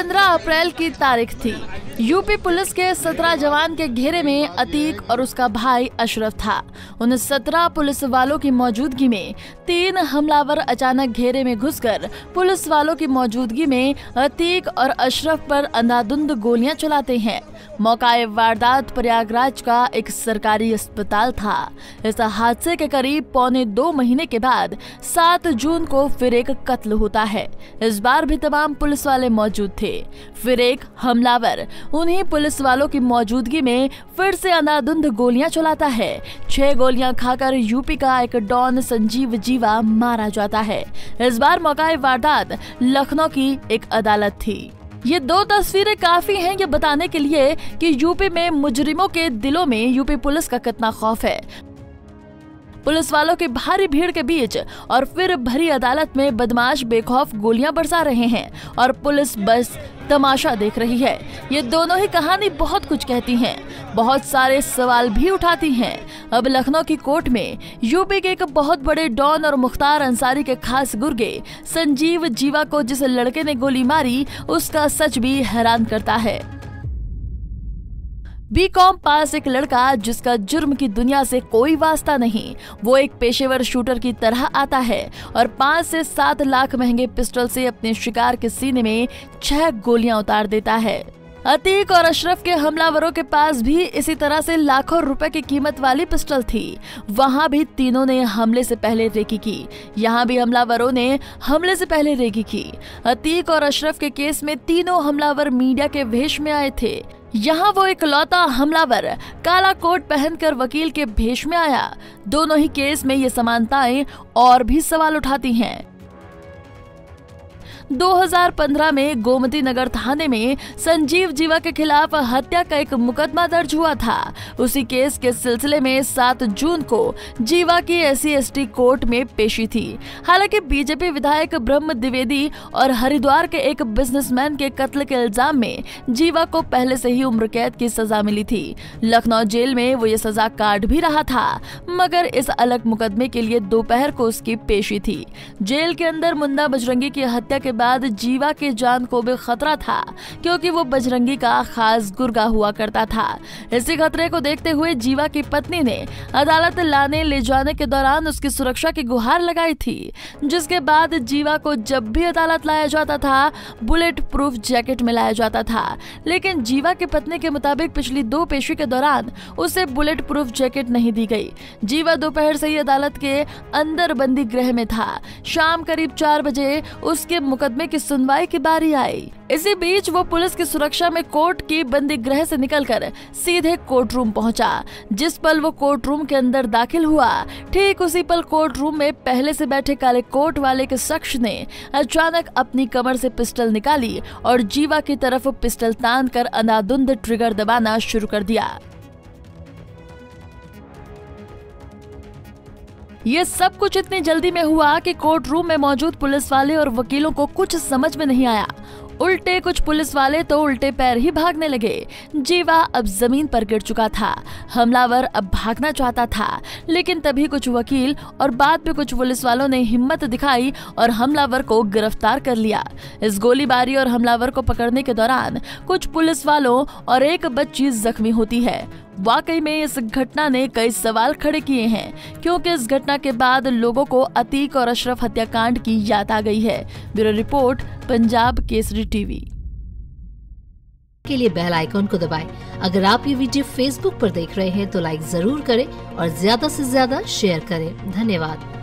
15 अप्रैल की तारीख थी। यूपी पुलिस के 17 जवान के घेरे में अतीक और उसका भाई अशरफ था। उन 17 पुलिस वालों की मौजूदगी में 3 हमलावर अचानक घेरे में घुसकर पुलिस वालों की मौजूदगी में अतीक और अशरफ पर अंधाधुंध गोलियां चलाते हैं। मौका वारदात प्रयागराज का एक सरकारी अस्पताल था। इस हादसे के करीब 1.25 महीने के बाद 7 जून को फिर एक कत्ल होता है। इस बार भी तमाम पुलिस वाले मौजूद थे। फिर एक हमलावर उन्हीं पुलिस वालों की मौजूदगी में फिर से अंधाधुंध गोलियां चलाता है। 6 गोलियां खाकर यूपी का एक डॉन संजीव जीवा मारा जाता है। इस बार मौका वारदात लखनऊ की एक अदालत थी। ये 2 तस्वीरें काफी हैं ये बताने के लिए कि यूपी में मुजरिमों के दिलों में यूपी पुलिस का कितना खौफ है। पुलिस वालों की भारी भीड़ के बीच और फिर भरी अदालत में बदमाश बेखौफ गोलियां बरसा रहे हैं और पुलिस बस तमाशा देख रही है। ये दोनों ही कहानी बहुत कुछ कहती हैं, बहुत सारे सवाल भी उठाती हैं। अब लखनऊ की कोर्ट में यूपी के एक बहुत बड़े डॉन और मुख्तार अंसारी के खास गुर्गे संजीव जीवा को जिस लड़के ने गोली मारी उसका सच भी हैरान करता है। बीकॉम पास एक लड़का जिसका जुर्म की दुनिया से कोई वास्ता नहीं, वो एक पेशेवर शूटर की तरह आता है और 5 से 7 लाख महंगे पिस्टल से अपने शिकार के सीने में 6 गोलियां उतार देता है। अतीक और अशरफ के हमलावरों के पास भी इसी तरह से लाखों रुपए की कीमत वाली पिस्टल थी। वहां भी तीनों ने हमले से पहले रेकी की। यहाँ भी हमलावरों ने हमले से पहले रेकी की। अतीक और अशरफ के केस में तीनों हमलावर मीडिया के भेष में आए थे। यहाँ वो इकलौता हमलावर काला कोट पहनकर वकील के भेष में आया। दोनों ही केस में ये समानताएं और भी सवाल उठाती हैं। 2015 में गोमती नगर थाने में संजीव जीवा के खिलाफ हत्या का एक मुकदमा दर्ज हुआ था। उसी केस के सिलसिले में 7 जून को जीवा की SC/ST कोर्ट में पेशी थी। हालांकि बीजेपी विधायक ब्रह्म द्विवेदी और हरिद्वार के एक बिजनेसमैन के कत्ल के इल्जाम में जीवा को पहले से ही उम्र कैद की सजा मिली थी। लखनऊ जेल में वो ये सजा काट भी रहा था, मगर इस अलग मुकदमे के लिए दोपहर को उसकी पेशी थी। जेल के अंदर मुन्ना बजरंगी की हत्या के बाद जीवा के जान को भी खतरा था, क्योंकि वो बजरंगी का खास गुर्गा हुआ करता था। इसी खतरे को देखते हुए जीवा की पत्नी ने अदालत लाने ले जाने के दौरान उसकी सुरक्षा की गुहार लगाई थी, जिसके बाद जीवा को जब भी अदालत लाया जाता था बुलेट प्रूफ जैकेट में लाया जाता था। लेकिन जीवा की पत्नी के मुताबिक पिछली 2 पेशी के दौरान उसे बुलेट प्रूफ जैकेट नहीं दी गई। जीवा दोपहर से ही अदालत के अंदर बंदी गृह में था। शाम करीब 4 बजे उसके मुकदमे की सुनवाई की बारी आई। इसी बीच वो पुलिस की सुरक्षा में कोर्ट की बंदी गृह से निकलकर सीधे कोर्ट रूम पहुंचा। जिस पल वो कोर्ट रूम के अंदर दाखिल हुआ, ठीक उसी पल कोर्ट रूम में पहले से बैठे काले कोट वाले के शख्स ने अचानक अपनी कमर से पिस्टल निकाली और जीवा की तरफ पिस्टल तान कर अंधाधुंध ट्रिगर दबाना शुरू कर दिया। ये सब कुछ इतनी जल्दी में हुआ कि कोर्ट रूम में मौजूद पुलिस वाले और वकीलों को कुछ समझ में नहीं आया। उल्टे कुछ पुलिस वाले तो उल्टे पैर ही भागने लगे। जीवा अब जमीन पर गिर चुका था। हमलावर अब भागना चाहता था, लेकिन तभी कुछ वकील और बाद में कुछ पुलिस वालों ने हिम्मत दिखाई और हमलावर को गिरफ्तार कर लिया। इस गोलीबारी और हमलावर को पकड़ने के दौरान कुछ पुलिस वालों और एक बच्ची जख्मी होती है। वाकई में इस घटना ने कई सवाल खड़े किए हैं, क्योंकि इस घटना के बाद लोगों को अतीक और अशरफ हत्याकांड की याद आ गई है। Bureau report, Punjab Kesari TV. के लिए बेल आइकॉन को दबाएं। अगर आप ये वीडियो फेसबुक पर देख रहे हैं तो लाइक जरूर करें और ज्यादा से ज्यादा शेयर करें। धन्यवाद।